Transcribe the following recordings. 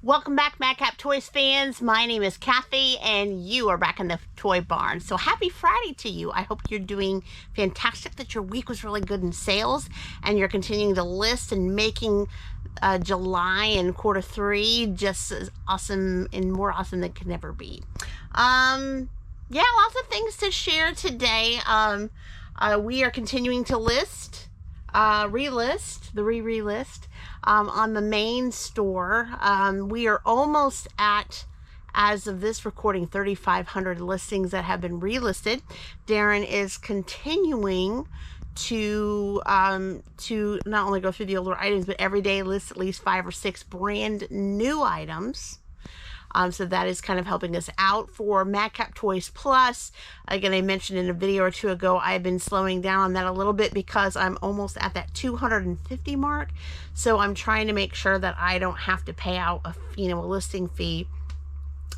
Welcome back, Madcap Toys fans. My name is Kathy, and you are back in the toy barn. So happy Friday to you. I hope you're doing fantastic, that your week was really good in sales, and you're continuing to list and making July and Q3 just as awesome and more awesome than could never be. Yeah, lots of things to share today. We are continuing to list, relist on the main store. We are almost at, as of this recording, 3,500 listings that have been relisted. Daren is continuing to not only go through the older items, but every day list at least 5 or 6 brand new items. So that is kind of helping us out. For Madcap Toys Plus, again, I mentioned in a video or two ago, I've been slowing down on that a little bit because I'm almost at that 250 mark. So I'm trying to make sure that I don't have to pay out a listing fee.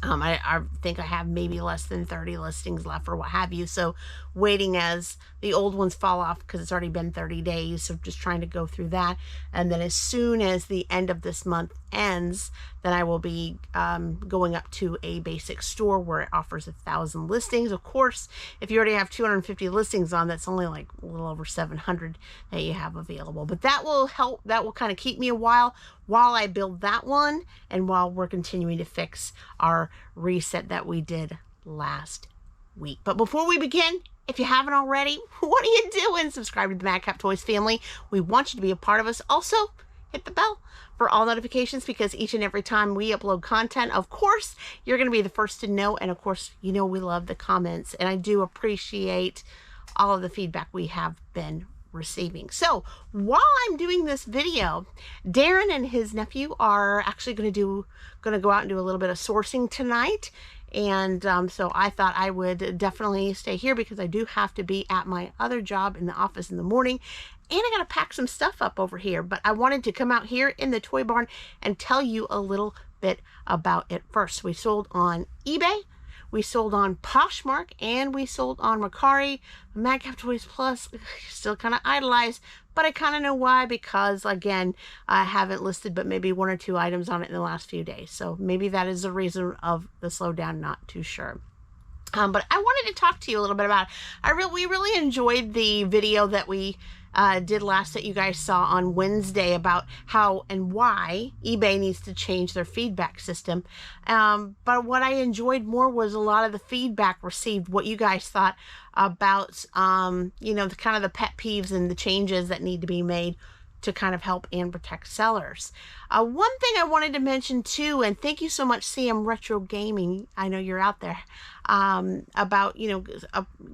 I think I have maybe less than 30 listings left or what have you. So waiting as the old ones fall off because it's already been 30 days. So just trying to go through that. And then as soon as the end of this month ends, then I will be going up to a basic store where it offers 1,000 listings. Of course, if you already have 250 listings on, that's only like a little over 700 that you have available. But that will help. That will kind of keep me a while I build that one and while we're continuing to fix our reset that we did last week. But before we begin, if you haven't already, what are you doing? Subscribe to the Madcap Toys family. We want you to be a part of us. Also, hit the bell for all notifications, because each and every time we upload content, of course, you're going to be the first to know. And of course, you know we love the comments, and I do appreciate all of the feedback we have been receiving. So while I'm doing this video, Daren and his nephew are actually going to go out and do a little bit of sourcing tonight. And so I thought I would definitely stay here because I do have to be at my other job in the office in the morning. And I got to pack some stuff up over here. But I wanted to come out here in the toy barn and tell you a little bit about it first. We sold on eBay, we sold on Poshmark, and we sold on Mercari. Madcap Toys Plus, still kind of idolized, but I kind of know why, because again, I haven't listed but maybe 1 or 2 items on it in the last few days. So maybe that is the reason of the slowdown, not too sure. But I wanted to talk to you a little bit about it. We really enjoyed the video that we did last that you guys saw on Wednesday about how and why eBay needs to change their feedback system. But what I enjoyed more was a lot of the feedback received, what you guys thought about, the kind of the pet peeves and the changes that need to be made to kind of help and protect sellers. One thing I wanted to mention too, and thank you so much, CMRetro Gaming, I know you're out there, about,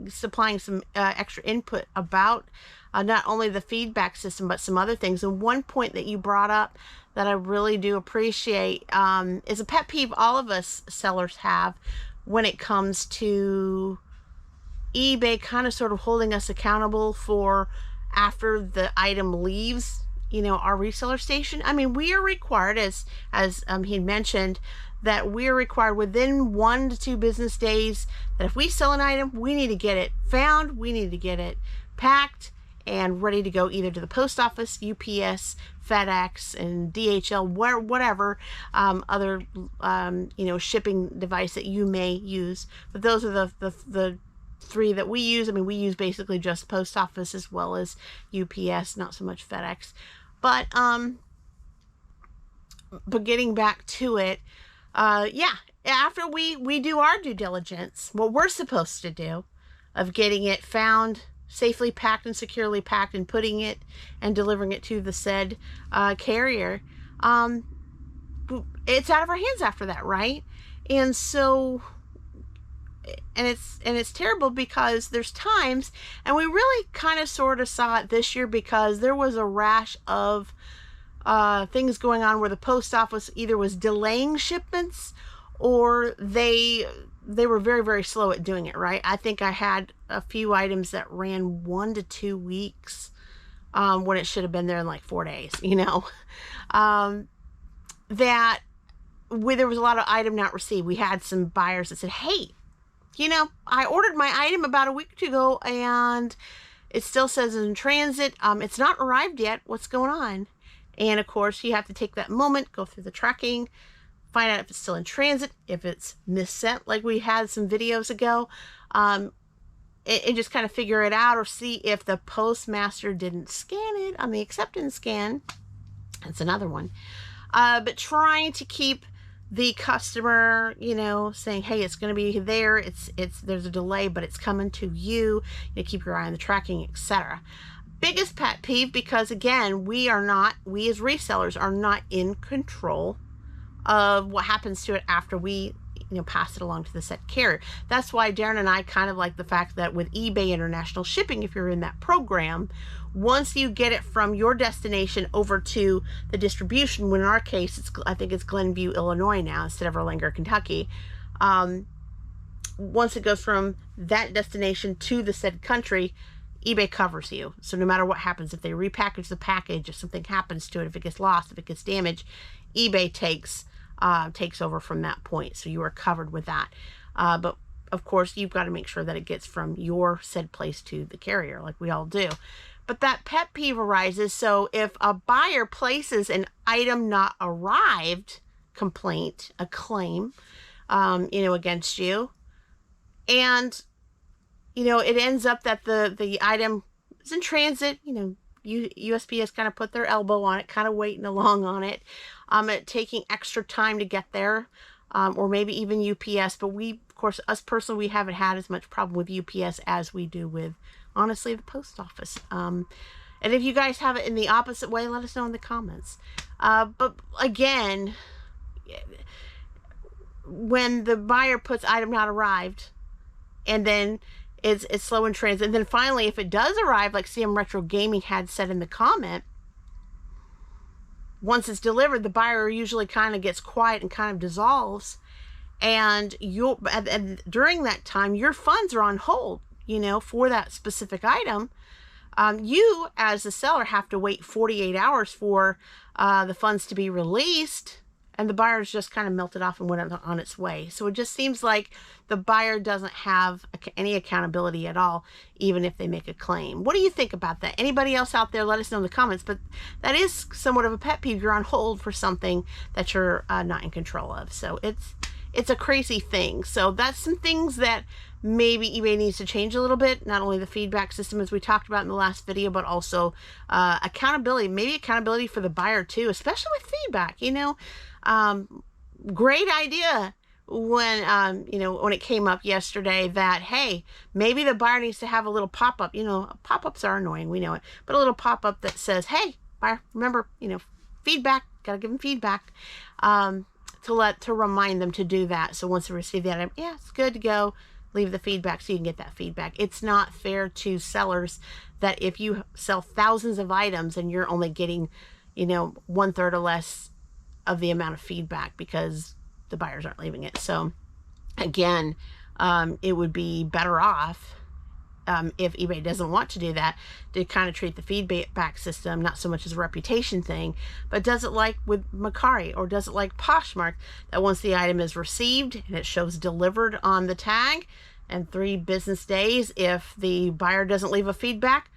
supplying some extra input about not only the feedback system, but some other things. And one point that you brought up that I really do appreciate is a pet peeve all of us sellers have when it comes to eBay kind of sort of holding us accountable for after the item leaves, our reseller station. I mean, we are required, as he mentioned, that we're required within 1 to 2 business days that if we sell an item, we need to get it found, we need to get it packed and ready to go either to the post office, UPS, FedEx, and DHL, whatever other shipping device that you may use. But those are the 3 that we use. I mean, we use basically just post office as well as UPS, not so much FedEx. But getting back to it, after we do our due diligence, what we're supposed to do of getting it found, safely packed and securely packed, and putting it and delivering it to the said carrier, it's out of our hands after that, right? And so, and it's terrible because there's times, and we really kind of sort of saw it this year because there was a rash of things going on where the post office either was delaying shipments or they were very, very slow at doing it, right? I think I had a few items that ran 1 to 2 weeks when it should have been there in like 4 days, that where there was a lot of item not received. We had some buyers that said, hey, I ordered my item about a week ago and it still says in transit. It's not arrived yet. What's going on? And of course, you have to take that moment, go through the tracking, find out if it's still in transit, if it's missent like we had some videos ago, and just kind of figure it out, or see if the postmaster didn't scan it on the acceptance scan. That's another one. But trying to keep the customer, you know, saying, hey, it's going to be there. There's a delay, but it's coming to you. You keep your eye on the tracking, etc. Biggest pet peeve, because again, we as resellers are not in control of what happens to it after we, you know, pass it along to the said carrier. That's why Daren and I kind of like the fact that with eBay International Shipping, if you're in that program, once you get it from your destination over to the distribution, when in our case, I think it's Glenview, Illinois now, instead of Erlanger, Kentucky. Once it goes from that destination to the said country, eBay covers you. So no matter what happens, if they repackage the package, if something happens to it, if it gets lost, if it gets damaged, eBay takes over from that point. So you are covered with that. But of course, you've got to make sure that it gets from your said place to the carrier, like we all do. But that pet peeve arises. So if a buyer places an item not arrived complaint, a claim, you know, against you, and you know, it ends up that the item is in transit, you know, USPS kind of put their elbow on it, kind of waiting along on it, taking extra time to get there, or maybe even UPS. But we, of course, us personally, we haven't had as much problem with UPS as we do with, honestly, the post office. And if you guys have it in the opposite way, let us know in the comments. But again, when the buyer puts item not arrived, and then it's slow in transit, and then finally, if it does arrive, like CMRetro Gaming had said in the comment, once it's delivered, the buyer usually kind of gets quiet and kind of dissolves, and during that time, your funds are on hold, you know, for that specific item. You, as the seller, have to wait 48 hours for the funds to be released, and the buyer's just kind of melted off and went on its way. So it just seems like the buyer doesn't have any accountability at all, even if they make a claim. What do you think about that? Anybody else out there, let us know in the comments. But that is somewhat of a pet peeve. You're on hold for something that you're not in control of. So it's a crazy thing. So that's some things that maybe eBay needs to change a little bit. Not only the feedback system, as we talked about in the last video, but also accountability. Maybe accountability for the buyer too, especially with feedback. You know, great idea when you know, when it came up yesterday that, hey, maybe the buyer needs to have a little pop-up. You know, pop-ups are annoying, we know it, but a little pop-up that says, hey, buyer, remember, you know, feedback, gotta give them feedback, to remind them to do that. So once they receive the item, yeah, it's good to go, leave the feedback so you can get that feedback. It's not fair to sellers that if you sell thousands of items and you're only getting, you know, 1/3 or less of the amount of feedback because the buyers aren't leaving it. So again, it would be better off, if eBay doesn't want to do that, to kind of treat the feedback system not so much as a reputation thing, but does it like with Mercari, or does it like Poshmark, that once the item is received and it shows delivered on the tag, and 3 business days, if the buyer doesn't leave a feedback,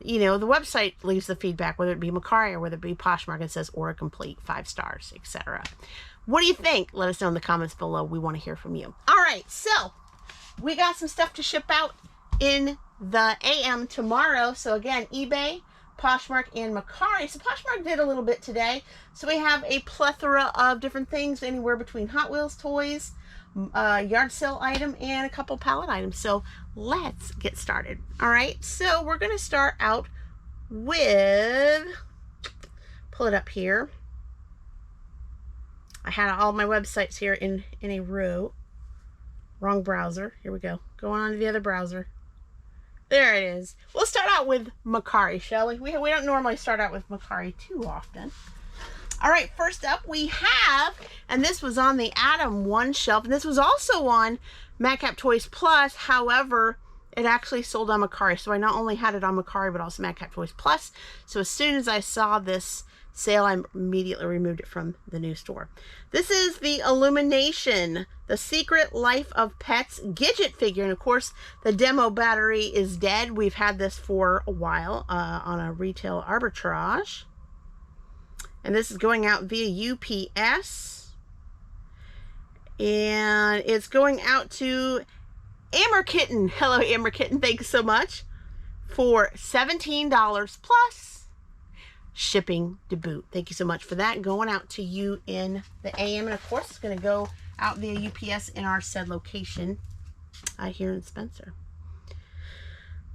you know, the website leaves the feedback, whether it be Mercari or whether it be Poshmark, and says order complete, 5 stars, etc. What do you think? Let us know in the comments below. We want to hear from you. All right, so we got some stuff to ship out in the AM tomorrow. So again, eBay, Poshmark, and Mercari. So Poshmark did a little bit today. So we have a plethora of different things, anywhere between Hot Wheels toys, yard sale item, and a couple pallet items. So let's get started. All right, so we're going to start out with, pull it up here. I had all my websites here in a row. Wrong browser. Here we go. Going on to the other browser. There it is. We'll start out with Mercari, shall we? We don't normally start out with Mercari too often. All right, first up we have, and this was on the Atom 1 shelf, and this was also on Madcap Toys Plus. However, it actually sold on Mercari, so I not only had it on Mercari, but also Madcap Toys Plus. So as soon as I saw this sale, I immediately removed it from the new store. This is the Illumination, The Secret Life of Pets Gidget figure. And of course, the demo battery is dead. We've had this for a while on a retail arbitrage. And this is going out via UPS. And it's going out to Amber Kitten. Hello, Amber Kitten. Thanks so much. For $17 plus shipping to boot. Thank you so much for that. Going out to you in the AM. And of course, it's going to go out via UPS in our said location here in Spencer.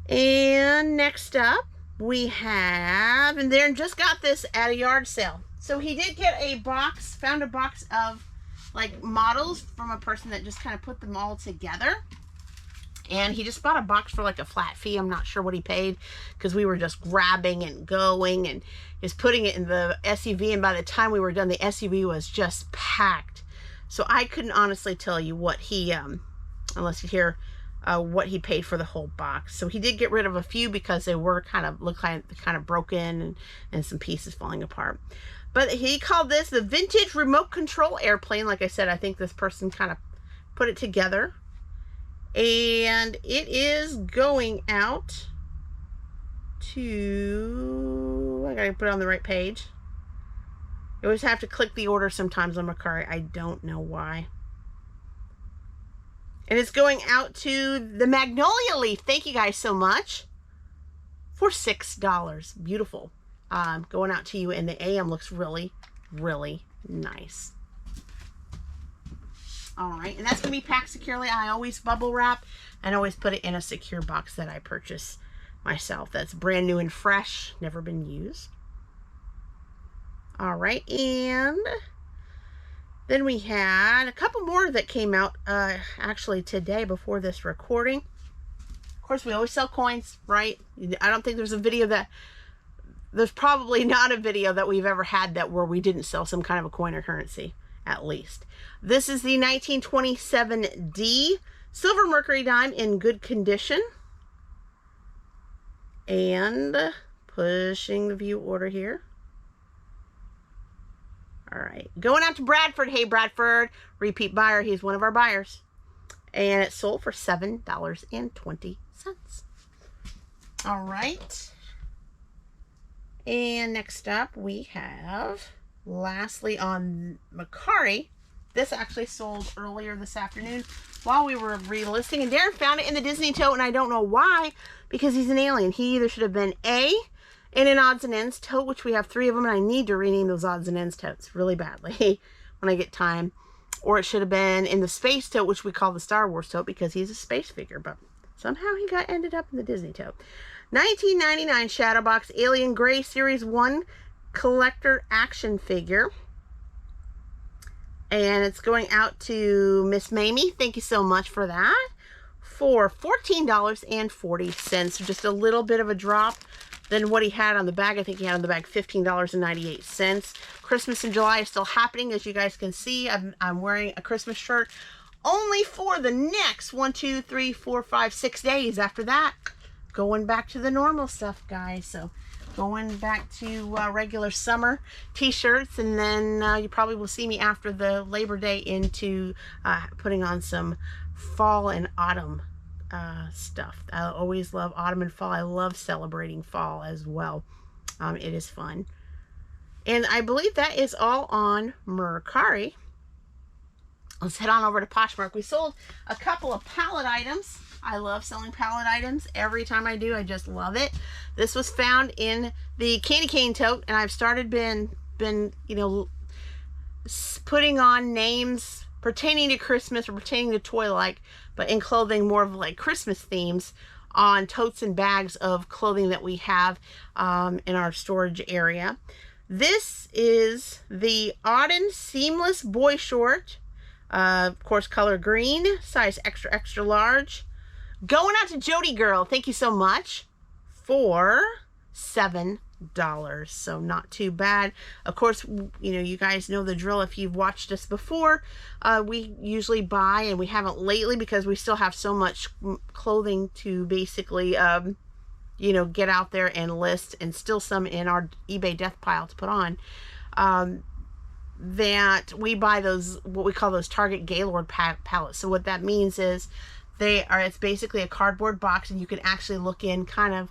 And next up, we have, and Daren just got this at a yard sale. So he did get a box, found a box of like models from a person that just kind of put them all together. And he just bought a box for like a flat fee. I'm not sure what he paid because we were just grabbing and going and just putting it in the SUV. And by the time we were done, the SUV was just packed. So I couldn't honestly tell you what he, unless you hear what he paid for the whole box. So he did get rid of a few because they were looked kind of broken and some pieces falling apart. But he called this the vintage remote control airplane. Like I said, I think this person kind of put it together. And it is going out to, I gotta put it on the right page. You always have to click the order sometimes on Mercari. I don't know why. And it's going out to the Magnolia Leaf. Thank you guys so much. For $6. Beautiful. Going out to you, and the AM looks really, really nice. All right, and that's going to be packed securely. I always bubble wrap and always put it in a secure box that I purchase myself. That's brand new and fresh, never been used. All right, and then we had a couple more that came out actually today before this recording. Of course, we always sell coins, right? I don't think there's a video that, there's probably not a video that we've ever had that where we didn't sell some kind of a coin or currency, at least. This is the 1927D silver Mercury dime in good condition. And pushing the view order here. All right, going out to Bradford. Hey, Bradford, repeat buyer. He's one of our buyers. And it sold for $7.20. All right. And next up, we have, lastly on Mercari, this actually sold earlier this afternoon while we were relisting. And Daren found it in the Disney tote, and I don't know why, because he's an alien. He either should have been A, in an odds and ends tote, which we have 3 of them, and I need to rename those odds and ends totes really badly when I get time. Or it should have been in the space tote, which we call the Star Wars tote, because he's a space figure, but somehow he ended up in the Disney tote. 1999 Shadowbox Alien Gray Series 1 collector action figure. And it's going out to Miss Mamie. Thank you so much for that. For $14.40. So just a little bit of a drop than what he had on the bag. I think he had on the bag $15.98. Christmas in July is still happening, as you guys can see. I'm wearing a Christmas shirt only for the next 1, 2, 3, 4, 5, 6 days. After that, going back to the normal stuff, guys. So going back to regular summer t-shirts, and then you probably will see me after the Labor Day into putting on some fall and autumn stuff. I always love autumn and fall. I love celebrating fall as well. It is fun. And I believe that is all on Mercari. Let's head on over to Poshmark. We sold a couple of pallet items. I love selling pallet items. Every time I do, I just love it. This was found in the candy cane tote, and I've started been you know, putting on names pertaining to Christmas or pertaining to toy-like, but in clothing more of like Christmas themes on totes and bags of clothing that we have in our storage area. This is the Auden Seamless Boy Short, of course color green, size extra, extra large. Going out to Jody Girl, thank you so much, for $7. So not too bad. Of course, you know, you guys know the drill if you've watched us before. We usually buy, and we haven't lately because we still have so much clothing to basically, you know, get out there and list, and still some in our eBay death pile to put on. That we buy those, what we call those Target Gaylord pallets. So what that means is it's basically a cardboard box, and you can actually look in, kind of,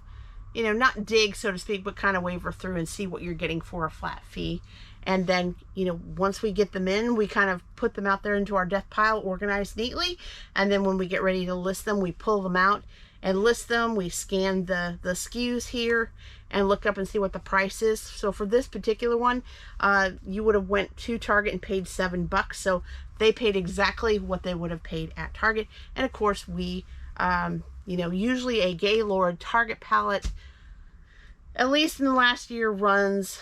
you know, not dig, so to speak, but kind of waver through and see what you're getting for a flat fee. And then, you know, once we get them in, we kind of put them out there into our death pile, organized neatly. And then when we get ready to list them, we pull them out and list them. We scan the SKUs here and look up and see what the price is. So for this particular one, you would have went to Target and paid $7. So they paid exactly what they would have paid at Target. And of course, we, you know, usually a Gaylord Target pallet, at least in the last year, runs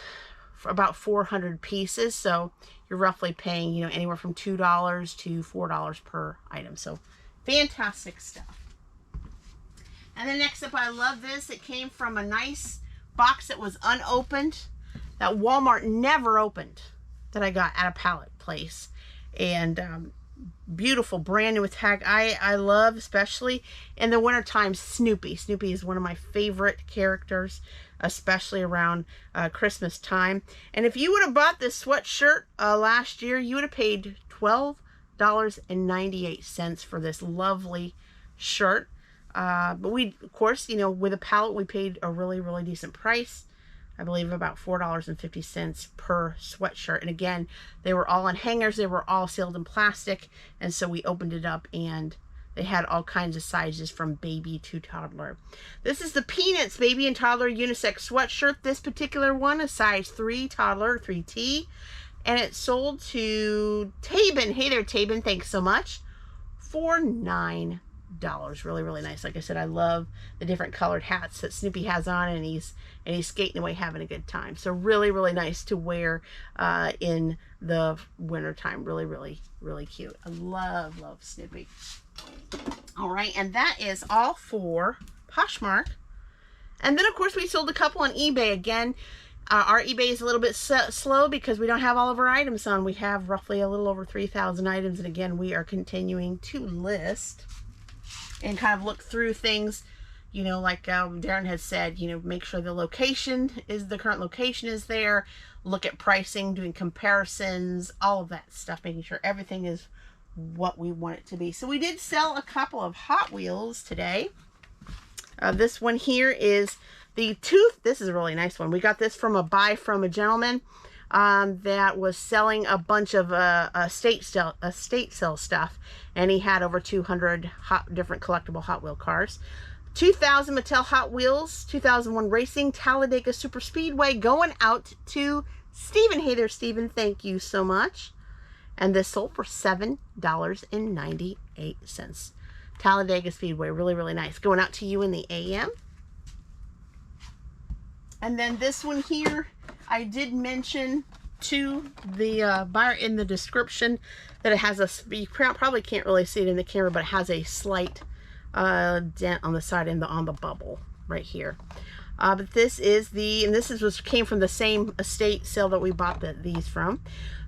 for about 400 pieces. So you're roughly paying, you know, anywhere from $2 to $4 per item. So fantastic stuff. And then next up, I love this. It came from a nice box that was unopened, that Walmart never opened, that I got at a pallet place. And beautiful, brand new with tag. I love, especially in the wintertime, Snoopy. Snoopy is one of my favorite characters, especially around Christmas time. And if you would have bought this sweatshirt last year, you would have paid $12.98 for this lovely shirt. But we, of course, you know, with a pallet, we paid a really, really decent price. I believe about $4.50 per sweatshirt. And again, they were all on hangers. They were all sealed in plastic. And so we opened it up and they had all kinds of sizes from baby to toddler. This is the Peanuts Baby and Toddler Unisex Sweatshirt. This particular one is size 3 toddler, 3T. And it sold to Tabin. Hey there, Tabin. Thanks so much. For $9. Really, really nice. Like I said, I love the different colored hats that Snoopy has on, and he's skating away having a good time. So really, really nice to wear in the winter time. Really, really, really cute. I love Snoopy. All right, and that is all for Poshmark. And then of course we sold a couple on eBay. Again, our eBay is a little bit slow because we don't have all of our items on. We have roughly a little over 3,000 items, and again, we are continuing to list and kind of look through things, you know, like Daren has said, you know, make sure the location is, the current location is there, look at pricing, doing comparisons, all of that stuff, making sure everything is what we want it to be. So we did sell a couple of Hot Wheels today. This one here is the Tooth. This is a really nice one. We got this from a buy from a gentleman that was selling a bunch of estate sale stuff, and he had over 200 different collectible Hot Wheel cars. 2000 Mattel Hot Wheels 2001 Racing Talladega Super Speedway, going out to Stephen. Hey there, Stephen. Thank you so much. And this sold for $7.98. Talladega Speedway, really, really nice. Going out to you in the AM. And then this one here, I did mention to the buyer in the description that it has a, you probably can't really see it in the camera, but it has a slight dent on the side and on the bubble right here. But this is the, and this is what came from the same estate sale that we bought these from.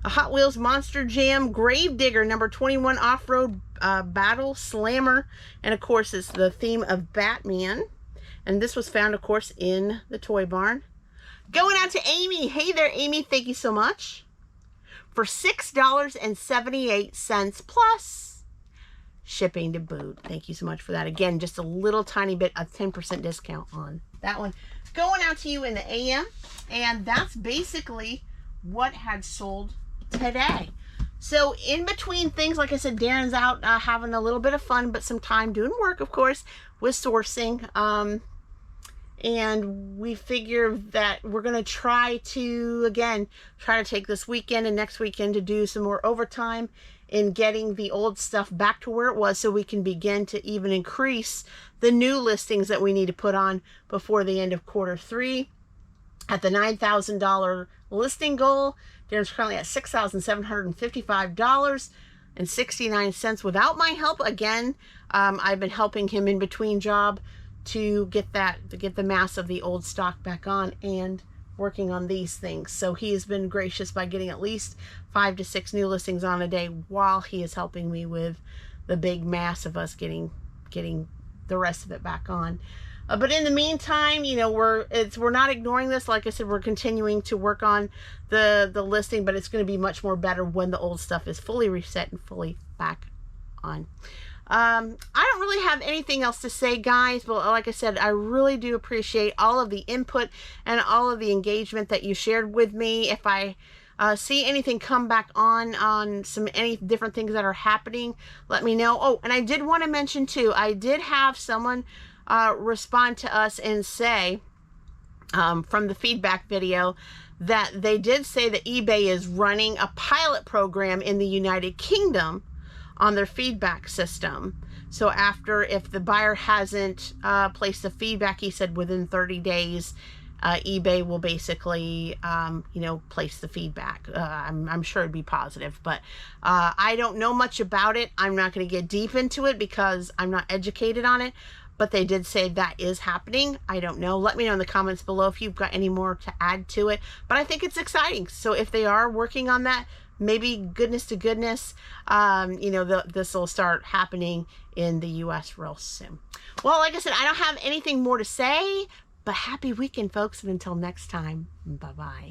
A Hot Wheels Monster Jam Gravedigger number 21 Off-Road Battle Slammer. And of course, it's the theme of Batman. And this was found, of course, in the toy barn. Going out to Amy. Hey there, Amy. Thank you so much. For $6.78 plus shipping to boot. Thank you so much for that. Again, just a little tiny bit of 10% discount on that one. Going out to you in the AM. And that's basically what had sold today. So in between things, like I said, Daren's out having a little bit of fun, but some time doing work, of course, with sourcing. And we figure that we're going to try to take this weekend and next weekend to do some more overtime in getting the old stuff back to where it was, so we can begin to even increase the new listings that we need to put on before the end of Q3 at the $9,000 listing goal. Daren's currently at $6,755.69 without my help. Again, I've been helping him in between job to get the mass of the old stock back on and working on these things. So he has been gracious by getting at least 5 to 6 new listings on a day while he is helping me with the big mass of us getting the rest of it back on. But in the meantime, you know, we're not ignoring this. Like I said, we're continuing to work on the listing, but it's going to be much more better when the old stuff is fully reset and fully back on. I don't really have anything else to say, guys, but like I said, I really do appreciate all of the input and all of the engagement that you shared with me. If I see anything come back on any different things that are happening, let me know. Oh, and I did want to mention too, I did have someone respond to us and say, from the feedback video, that they did say that eBay is running a pilot program in the United Kingdom on their feedback system. So after, if the buyer hasn't placed the feedback, he said within 30 days, eBay will basically, you know, place the feedback. I'm sure it'd be positive, but I don't know much about it. I'm not going to get deep into it because I'm not educated on it, but they did say that is happening. I don't know. Let me know in the comments below if you've got any more to add to it, but I think it's exciting. So if they are working on that, maybe goodness to goodness, you know, this will start happening in the US real soon. Well, like I said, I don't have anything more to say, but happy weekend, folks. And until next time, bye-bye.